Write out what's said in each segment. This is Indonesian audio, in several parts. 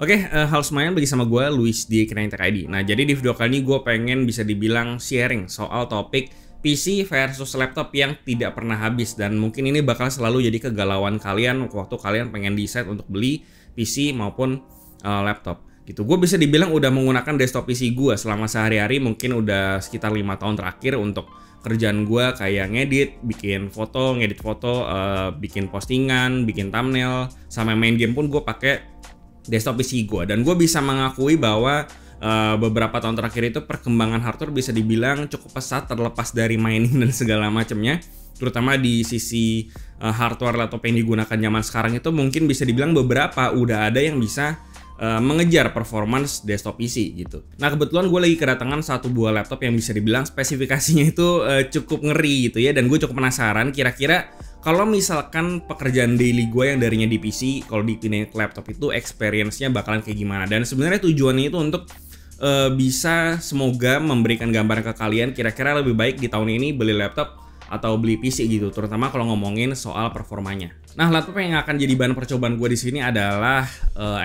Halo semuanya, bagi sama gue Luis di Kenain Tech ID. Nah, jadi di video kali ini gue pengen bisa dibilang sharing soal topik PC versus laptop yang tidak pernah habis. Dan mungkin ini bakal selalu jadi kegalauan kalian waktu kalian pengen decide untuk beli PC maupun laptop gitu. Gue bisa dibilang udah menggunakan desktop PC gue selama sehari-hari, mungkin udah sekitar 5 tahun terakhir untuk kerjaan gue kayak ngedit, bikin foto, bikin postingan, bikin thumbnail, sama main game pun gue pakai desktop PC gue. Dan gue bisa mengakui bahwa beberapa tahun terakhir itu perkembangan hardware bisa dibilang cukup pesat terlepas dari mining dan segala macamnya. Terutama di sisi hardware laptop yang digunakan zaman sekarang itu mungkin bisa dibilang beberapa udah ada yang bisa mengejar performance desktop PC gitu. Nah, kebetulan gue lagi kedatangan satu buah laptop yang bisa dibilang spesifikasinya itu cukup ngeri gitu ya. Dan gue cukup penasaran kira-kira kalau misalkan pekerjaan daily gue yang darinya di PC, kalau dipindahin ke laptop itu experience-nya bakalan kayak gimana. Dan sebenarnya tujuannya itu untuk bisa semoga memberikan gambaran ke kalian kira-kira lebih baik di tahun ini beli laptop atau beli PC gitu, terutama kalau ngomongin soal performanya. Nah, laptop yang akan jadi bahan percobaan gue di sini adalah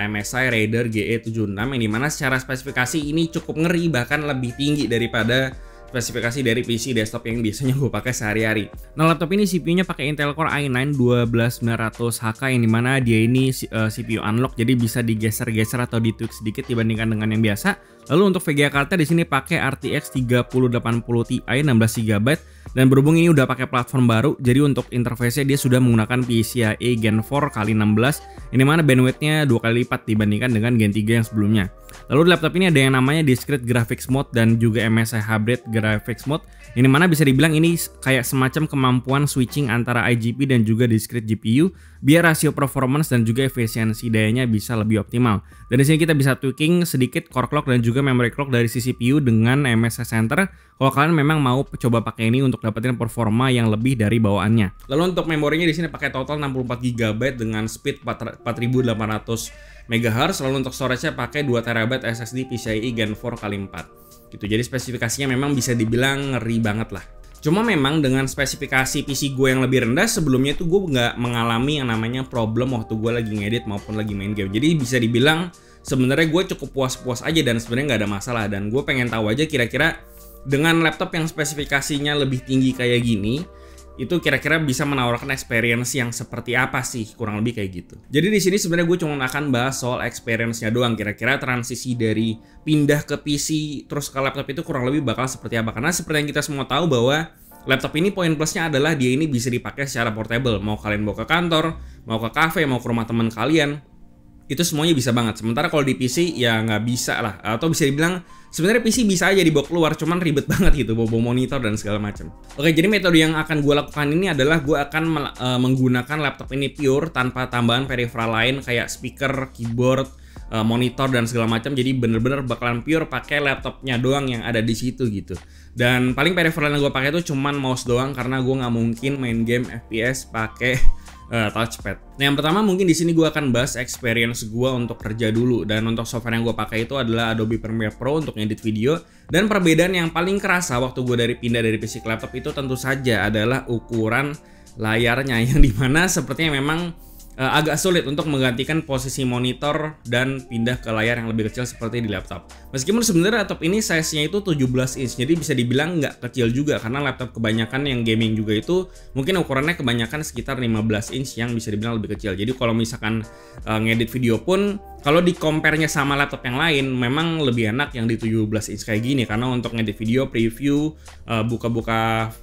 MSI Raider GE76 yang dimana secara spesifikasi ini cukup ngeri, bahkan lebih tinggi daripada spesifikasi dari PC desktop yang biasanya gue pakai sehari-hari. Nah, laptop ini CPU-nya pakai Intel Core i9 12900HK yang dimana dia ini CPU unlock, jadi bisa digeser-geser atau ditweak sedikit dibandingkan dengan yang biasa. Lalu untuk VGA card di sini pakai RTX 3080 Ti 16GB dan berhubung ini udah pakai platform baru, jadi untuk interface-nya dia sudah menggunakan PCIe Gen 4 x 16 ini mana bandwidth-nya 2 kali lipat dibandingkan dengan Gen 3 yang sebelumnya. Lalu di laptop ini ada yang namanya Discrete Graphics Mode dan juga MSI Hybrid Graphics Mode. Ini mana bisa dibilang ini kayak semacam kemampuan switching antara IGP dan juga discrete GPU biar rasio performance dan juga efisiensi dayanya bisa lebih optimal. Dan di sini kita bisa tweaking sedikit core clock dan juga memory clock dari sisi CPU dengan MSI Center kalau kalian memang mau coba pakai ini untuk dapetin performa yang lebih dari bawaannya. Lalu untuk memorinya di sini pakai total 64GB dengan speed 4800 MHz. Lalu untuk storage-nya pakai 2TB SSD PCIe Gen 4x4 gitu. Jadi spesifikasinya memang bisa dibilang ngeri banget lah. Cuma memang dengan spesifikasi PC gue yang lebih rendah, sebelumnya tuh gue nggak mengalami yang namanya problem waktu gue lagi ngedit maupun lagi main game. Jadi bisa dibilang sebenarnya gue cukup puas-puas aja dan sebenarnya nggak ada masalah. Dan gue pengen tahu aja kira-kira dengan laptop yang spesifikasinya lebih tinggi kayak gini, itu kira-kira bisa menawarkan experience yang seperti apa sih, kurang lebih kayak gitu. Jadi di sini sebenarnya gue cuma akan bahas soal experience-nya doang, kira-kira transisi dari pindah ke PC terus ke laptop itu kurang lebih bakal seperti apa. Karena seperti yang kita semua tahu bahwa laptop ini poin plusnya adalah dia ini bisa dipakai secara portable. Mau kalian bawa ke kantor, mau ke cafe, mau ke rumah teman kalian, itu semuanya bisa banget. Sementara kalau di PC ya nggak bisa lah, atau bisa dibilang sebenarnya PC bisa aja dibawa keluar, cuman ribet banget gitu bawa monitor dan segala macam. Oke, jadi metode yang akan gue lakukan ini adalah gue akan menggunakan laptop ini pure tanpa tambahan peripheral lain kayak speaker, keyboard, monitor dan segala macam. Jadi bener-bener bakalan pure pakai laptopnya doang yang ada di situ gitu. Dan paling peripheral yang gue pakai itu cuman mouse doang karena gue nggak mungkin main game FPS pakai touchpad. Nah, yang pertama mungkin di sini gue akan bahas experience gue untuk kerja dulu, dan untuk software yang gue pakai itu adalah Adobe Premiere Pro untuk ngedit video. Dan perbedaan yang paling kerasa waktu gue pindah dari PC ke laptop itu tentu saja adalah ukuran layarnya yang dimana sepertinya memang agak sulit untuk menggantikan posisi monitor dan pindah ke layar yang lebih kecil seperti di laptop. Meskipun sebenarnya laptop ini size-nya itu 17 inch, jadi bisa dibilang nggak kecil juga karena laptop kebanyakan yang gaming juga itu mungkin ukurannya kebanyakan sekitar 15 inch yang bisa dibilang lebih kecil. Jadi kalau misalkan ngedit video pun kalau di compare-nya sama laptop yang lain memang lebih enak yang di 17 inch kayak gini, karena untuk ngedit video, preview, buka-buka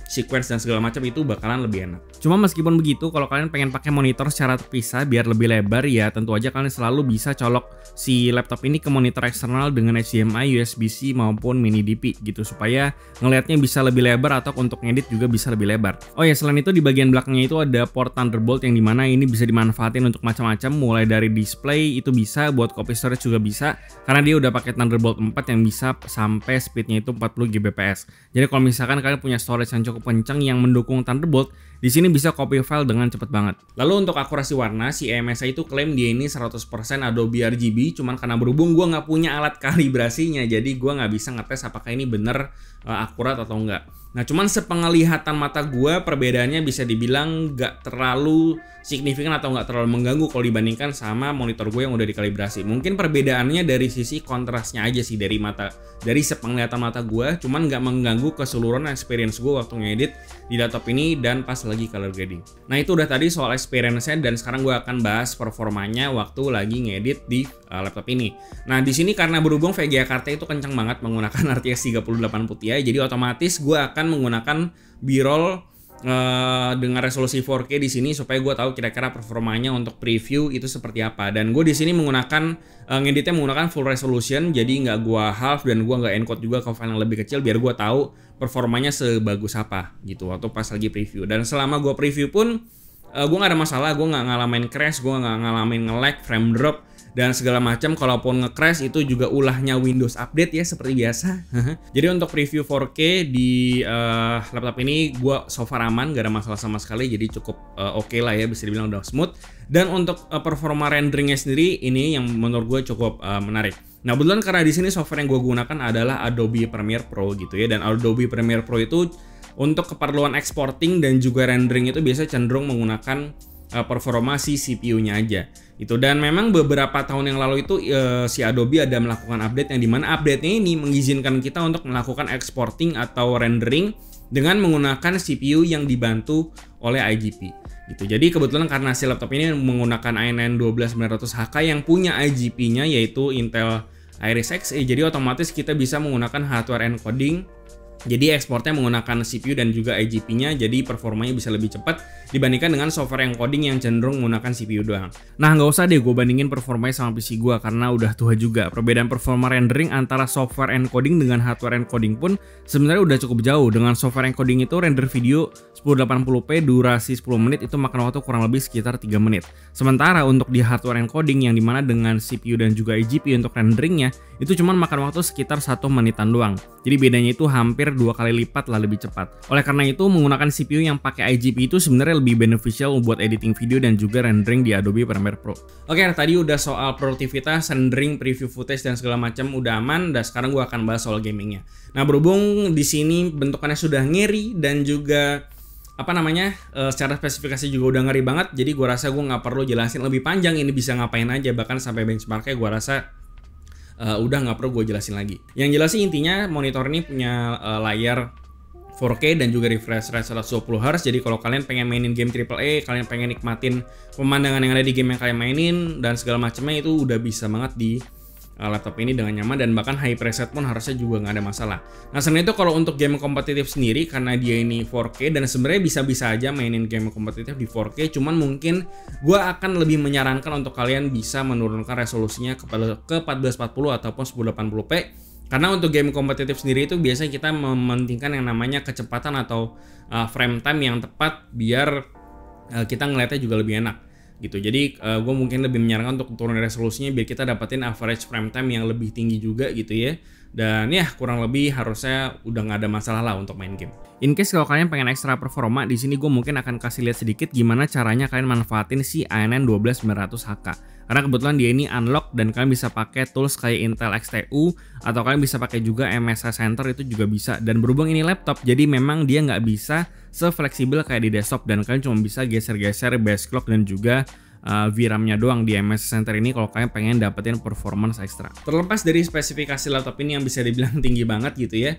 sequence dan segala macam itu bakalan lebih enak. Cuma meskipun begitu, kalau kalian pengen pakai monitor secara terpisah biar lebih lebar, ya tentu aja kalian selalu bisa colok si laptop ini ke monitor eksternal dengan HDMI, USB-C maupun mini DP gitu, supaya ngelihatnya bisa lebih lebar atau untuk ngedit juga bisa lebih lebar. Oh ya, selain itu di bagian belakangnya itu ada port Thunderbolt yang dimana ini bisa dimanfaatin untuk macam-macam, mulai dari display itu bisa, buat copy storage juga bisa, karena dia udah pakai Thunderbolt 4 yang bisa sampai speednya itu 40 Gbps. Jadi kalau misalkan kalian punya storage yang cukup kencang yang mendukung Thunderbolt, di sini bisa copy file dengan cepat banget. Lalu untuk akurasi warna, si MSI itu klaim dia ini 100% Adobe RGB, cuman karena berhubung gue nggak punya alat kalibrasinya, jadi gue nggak bisa ngetes apakah ini bener akurat atau enggak. Nah, cuman sepenglihatan mata gue perbedaannya bisa dibilang nggak terlalu signifikan atau nggak terlalu mengganggu kalau dibandingkan sama monitor gue yang udah dikalibrasi. Mungkin perbedaannya dari sisi kontrasnya aja sih dari sepenglihatan mata gue, cuman nggak mengganggu keseluruhan experience gue waktu ngedit di laptop ini dan pas lagi color grading. Nah, itu udah tadi soal experience-nya, dan sekarang gue akan bahas performanya waktu lagi ngedit di laptop ini. Nah, di sini karena berhubung VGA card-nya itu kencang banget menggunakan RTX 3080 Ti, jadi otomatis gue akan menggunakan B-roll dengan resolusi 4K di sini supaya gue tahu kira-kira performanya untuk preview itu seperti apa. Dan gue di sini ngeditnya menggunakan full resolution, jadi nggak gue half dan gue nggak encode juga ke file yang lebih kecil biar gue tahu performanya sebagus apa gitu waktu pas lagi preview. Dan selama gue preview pun gue nggak ada masalah, gue nggak ngalamin crash, gue nggak ngalamin nge-lag, frame drop dan segala macam. Kalaupun nge-crash itu juga ulahnya Windows Update ya seperti biasa. Jadi untuk preview 4K di laptop ini gue so far aman, gak ada masalah sama sekali, jadi cukup oke lah ya, bisa dibilang udah smooth. Dan untuk performa renderingnya sendiri ini yang menurut gue cukup menarik. Nah, kebetulan karena di sini software yang gue gunakan adalah Adobe Premiere Pro gitu ya, dan Adobe Premiere Pro itu untuk keperluan exporting dan juga rendering itu biasanya cenderung menggunakan performa si CPU-nya aja itu. Dan memang beberapa tahun yang lalu itu si Adobe ada melakukan update yang dimana update-nya ini mengizinkan kita untuk melakukan exporting atau rendering dengan menggunakan CPU yang dibantu oleh IGP gitu. Jadi kebetulan karena si laptop ini menggunakan i9 12900HK yang punya IGP-nya yaitu Intel Iris Xe, jadi otomatis kita bisa menggunakan hardware encoding. Jadi ekspornya menggunakan CPU dan juga IGP-nya, jadi performanya bisa lebih cepat dibandingkan dengan software encoding yang cenderung menggunakan CPU doang. Nah, nggak usah deh gue bandingin performanya sama PC gue karena udah tua juga. Perbedaan performa rendering antara software encoding dengan hardware encoding pun sebenarnya udah cukup jauh. Dengan software encoding itu render video 1080p durasi 10 menit itu makan waktu kurang lebih sekitar 3 menit. Sementara untuk di hardware encoding yang dimana dengan CPU dan juga IGP untuk renderingnya itu cuma makan waktu sekitar 1 menitan doang. Jadi bedanya itu hampir 2 kali lipat lah lebih cepat. Oleh karena itu menggunakan CPU yang pakai IGP itu sebenarnya lebih beneficial buat editing video dan juga rendering di Adobe Premiere Pro. Oke, tadi udah soal produktivitas, rendering, preview footage dan segala macam udah aman, dan sekarang gua akan bahas soal gamingnya. Nah, berhubung di sini bentukannya sudah ngeri dan juga secara spesifikasi juga udah ngeri banget, jadi gua rasa gua nggak perlu jelasin lebih panjang ini bisa ngapain aja, bahkan sampai benchmarknya gua rasa udah nggak perlu gue jelasin lagi. Yang jelas sih intinya monitor ini punya layar 4K dan juga refresh rate 120Hz. Jadi kalau kalian pengen mainin game AAA, kalian pengen nikmatin pemandangan yang ada di game yang kalian mainin dan segala macamnya, itu udah bisa banget di laptop ini dengan nyaman, dan bahkan high preset pun harusnya juga nggak ada masalah. Nah, selain itu kalau untuk game kompetitif sendiri karena dia ini 4K dan sebenarnya bisa-bisa aja mainin game kompetitif di 4K, cuman mungkin gue akan lebih menyarankan untuk kalian bisa menurunkan resolusinya ke 1440 ataupun 1080p. Karena untuk game kompetitif sendiri itu biasanya kita mementingkan yang namanya kecepatan atau frame time yang tepat biar kita ngeliatnya juga lebih enak gitu. Jadi gue mungkin lebih menyarankan untuk turunin resolusinya biar kita dapetin average frame time yang lebih tinggi juga gitu ya. Dan ya kurang lebih harusnya udah nggak ada masalah lah untuk main game. In case kalau kalian pengen ekstra performa, di sini gue mungkin akan kasih lihat sedikit gimana caranya kalian manfaatin si i9 12900HK. Karena kebetulan dia ini unlock dan kalian bisa pakai tools kayak Intel XTU atau kalian bisa pakai juga MSI Center, itu juga bisa. Dan berhubung ini laptop, jadi memang dia nggak bisa se-fleksibel kayak di desktop dan kalian cuma bisa geser-geser base clock dan juga VRAM-nya doang di MSI Center ini kalau kalian pengen dapetin performance ekstra. Terlepas dari spesifikasi laptop ini yang bisa dibilang tinggi banget gitu ya,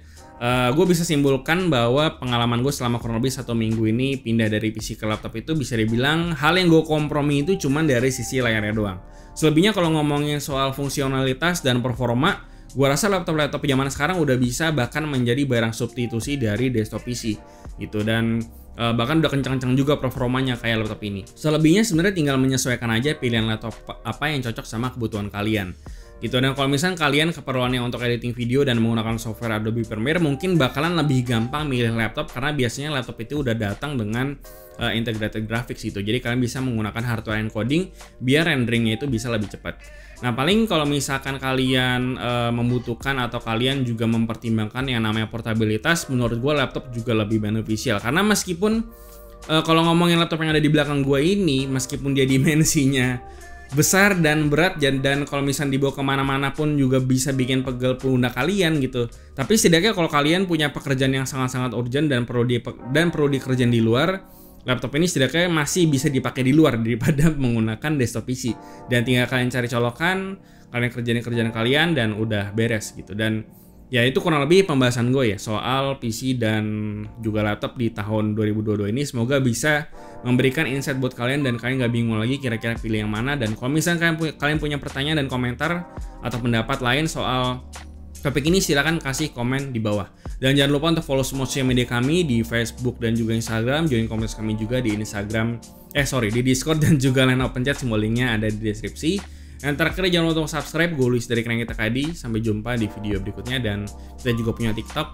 gue bisa simpulkan bahwa pengalaman gue selama kurang lebih 1 minggu ini pindah dari PC ke laptop itu bisa dibilang hal yang gue kompromi itu cuman dari sisi layarnya doang. Selebihnya kalau ngomongin soal fungsionalitas dan performa, gue rasa laptop-laptop zaman sekarang udah bisa bahkan menjadi barang substitusi dari desktop PC gitu, dan bahkan udah kencang-kencang juga performanya kayak laptop ini. Selebihnya sebenarnya tinggal menyesuaikan aja pilihan laptop apa yang cocok sama kebutuhan kalian gitu. Dan kalau misalnya kalian keperluannya untuk editing video dan menggunakan software Adobe Premiere, mungkin bakalan lebih gampang milih laptop karena biasanya laptop itu udah datang dengan integrated graphics gitu. Jadi kalian bisa menggunakan hardware encoding biar renderingnya itu bisa lebih cepat. Nah, paling kalau misalkan kalian membutuhkan atau kalian juga mempertimbangkan yang namanya portabilitas, menurut gue laptop juga lebih beneficial. Karena meskipun kalau ngomongin laptop yang ada di belakang gue ini, meskipun dia dimensinya besar dan berat, dan kalau misalnya dibawa kemana-mana pun juga bisa bikin pegel pundak kalian gitu. Tapi setidaknya kalau kalian punya pekerjaan yang sangat-sangat urgent dan perlu dikerjain di luar, laptop ini setidaknya masih bisa dipakai di luar daripada menggunakan desktop PC. Dan tinggal kalian cari colokan, kalian kerjaan kalian dan udah beres gitu. Dan ya itu kurang lebih pembahasan gue ya soal PC dan juga laptop di tahun 2022 ini. Semoga bisa memberikan insight buat kalian dan kalian gak bingung lagi kira-kira pilih yang mana. Dan kalau misalnya kalian punya pertanyaan dan komentar atau pendapat lain soal topik ini, silahkan kasih komen di bawah. Dan jangan lupa untuk follow semua sosial media kami di Facebook dan juga Instagram. Join komunitas kami juga di Instagram, di Discord dan juga Line Open Chat. Semua linknya ada di deskripsi. Yang terakhir jangan lupa untuk subscribe. Gue Luis dari Kerenget Akadi. Sampai jumpa di video berikutnya. Dan kita juga punya TikTok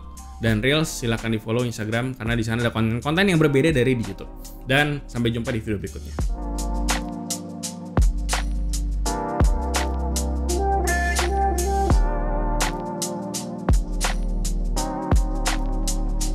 dan Reels. Silahkan di follow Instagram karena di sana ada konten-konten yang berbeda dari di YouTube. Dan sampai jumpa di video berikutnya.